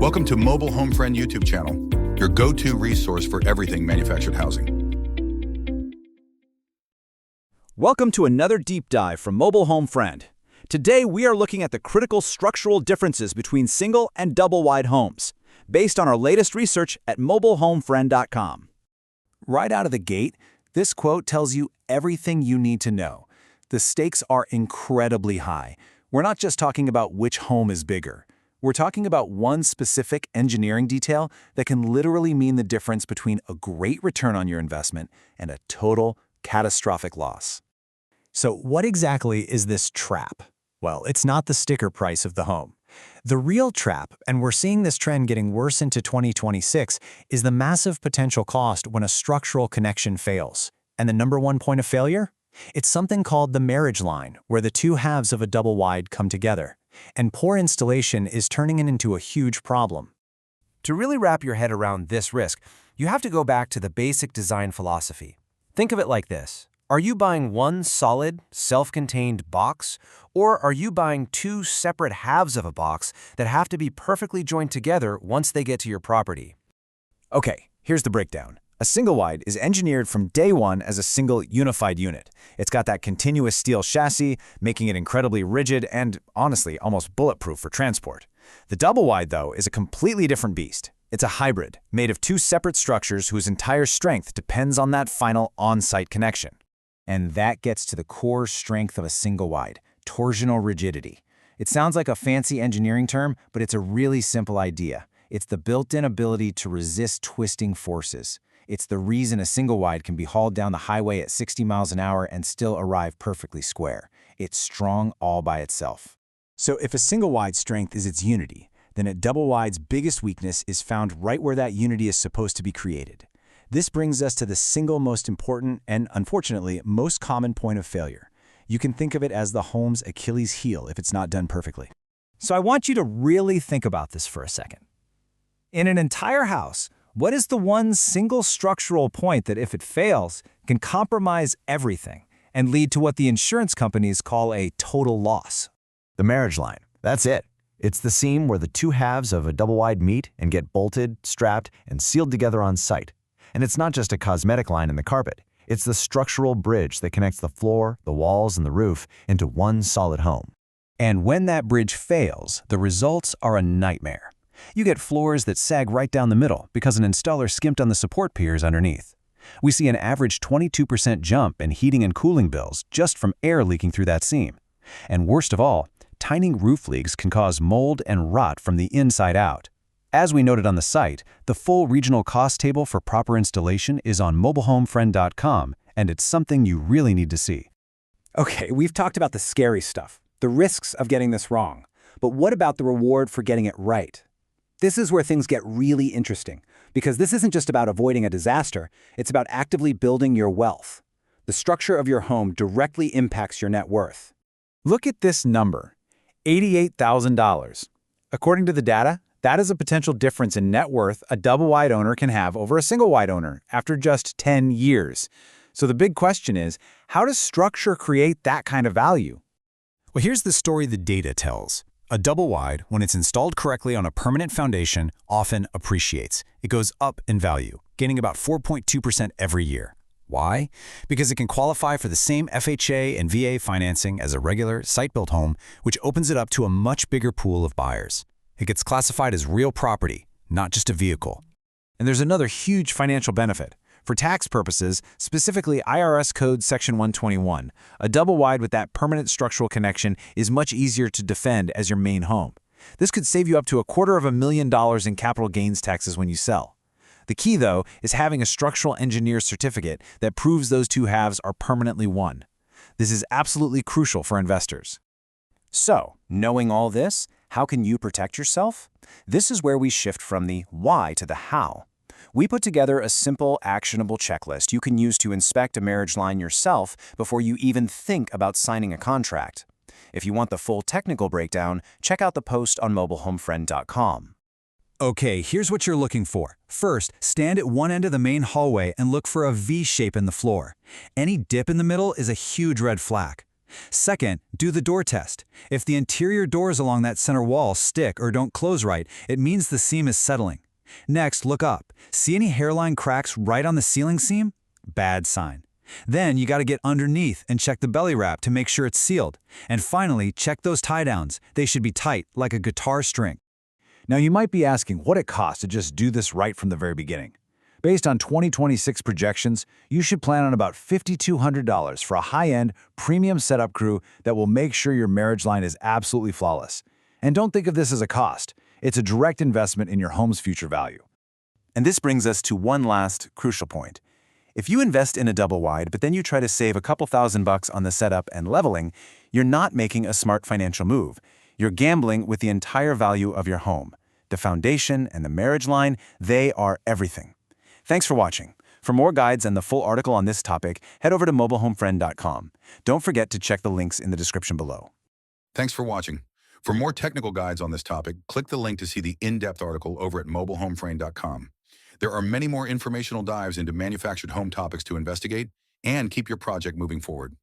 Welcome to Mobile Home Friend YouTube channel, your go-to resource for everything manufactured housing. Welcome to another deep dive from Mobile Home Friend. Today we are looking at the critical structural differences between single and double-wide homes, based on our latest research at mobilehomefriend.com. Right out of the gate, this quote tells you everything you need to know. The stakes are incredibly high. We're not just talking about which home is bigger. We're talking about one specific engineering detail that can literally mean the difference between a great return on your investment and a total catastrophic loss. So what exactly is this trap? Well, it's not the sticker price of the home. The real trap, and we're seeing this trend getting worse into 2026, is the massive potential cost when a structural connection fails. And the number one point of failure? It's something called the marriage line, where the two halves of a double wide come together. And poor installation is turning it into a huge problem. To really wrap your head around this risk, you have to go back to the basic design philosophy. Think of it like this. Are you buying one solid, self-contained box, or are you buying two separate halves of a box that have to be perfectly joined together once they get to your property? Okay, here's the breakdown. A single-wide is engineered from day one as a single unified unit. It's got that continuous steel chassis, making it incredibly rigid and, honestly, almost bulletproof for transport. The double-wide, though, is a completely different beast. It's a hybrid, made of two separate structures whose entire strength depends on that final on-site connection. And that gets to the core strength of a single-wide, torsional rigidity. It sounds like a fancy engineering term, but it's a really simple idea. It's the built-in ability to resist twisting forces. It's the reason a single-wide can be hauled down the highway at 60 miles an hour and still arrive perfectly square. It's strong all by itself. So if a single-wide strength is its unity, then a double-wide's biggest weakness is found right where that unity is supposed to be created. This brings us to the single most important and, unfortunately, most common point of failure. You can think of it as the home's Achilles heel if it's not done perfectly. So I want you to really think about this for a second. In an entire house, what is the one single structural point that, if it fails, can compromise everything and lead to what the insurance companies call a total loss? The marriage line. That's it. It's the seam where the two halves of a double-wide meet and get bolted, strapped, and sealed together on site. And it's not just a cosmetic line in the carpet. It's the structural bridge that connects the floor, the walls, and the roof into one solid home. And when that bridge fails, the results are a nightmare. You get floors that sag right down the middle because an installer skimped on the support piers underneath. We see an average 22% jump in heating and cooling bills just from air leaking through that seam. And worst of all, tiny roof leaks can cause mold and rot from the inside out. As we noted on the site, the full regional cost table for proper installation is on mobilehomefriend.com, and it's something you really need to see. Okay, we've talked about the scary stuff, the risks of getting this wrong. But what about the reward for getting it right? This is where things get really interesting, because this isn't just about avoiding a disaster, it's about actively building your wealth. The structure of your home directly impacts your net worth. Look at this number, $88,000. According to the data, that is a potential difference in net worth a double-wide owner can have over a single-wide owner after just 10 years. So the big question is, how does structure create that kind of value? Well, here's the story the data tells. A double-wide, when it's installed correctly on a permanent foundation, often appreciates. It goes up in value, gaining about 4.2% every year. Why? Because it can qualify for the same FHA and VA financing as a regular site-built home, which opens it up to a much bigger pool of buyers. It gets classified as real property, not just a vehicle. And there's another huge financial benefit. For tax purposes, specifically IRS Code Section 121, a double-wide with that permanent structural connection is much easier to defend as your main home. This could save you up to $250,000 in capital gains taxes when you sell. The key, though, is having a structural engineer certificate that proves those two halves are permanently one. This is absolutely crucial for investors. So, knowing all this, how can you protect yourself? This is where we shift from the why to the how. We put together a simple, actionable checklist you can use to inspect a marriage line yourself before you even think about signing a contract. If you want the full technical breakdown, check out the post on mobilehomefriend.com. Okay, here's what you're looking for. First, stand at one end of the main hallway and look for a V shape in the floor. Any dip in the middle is a huge red flag. Second, do the door test. If the interior doors along that center wall stick or don't close right, it means the seam is settling. Next, look up. See any hairline cracks right on the ceiling seam? Bad sign. Then you got to get underneath and check the belly wrap to make sure it's sealed. And finally, check those tie downs. They should be tight, like a guitar string. Now you might be asking what it costs to just do this right from the very beginning. Based on 2026 projections, you should plan on about $5,200 for a high-end, premium setup crew that will make sure your marriage line is absolutely flawless. And don't think of this as a cost. It's a direct investment in your home's future value. And this brings us to one last crucial point. If you invest in a double wide, but then you try to save a couple $1,000 on the setup and leveling, you're not making a smart financial move. You're gambling with the entire value of your home. The foundation and the marriage line, they are everything. Thanks for watching. For more guides and the full article on this topic, head over to mobilehomefriend.com. Don't forget to check the links in the description below. Thanks for watching. For more technical guides on this topic, click the link to see the in-depth article over at mobilehomefriend.com. There are many more informational dives into manufactured home topics to investigate and keep your project moving forward.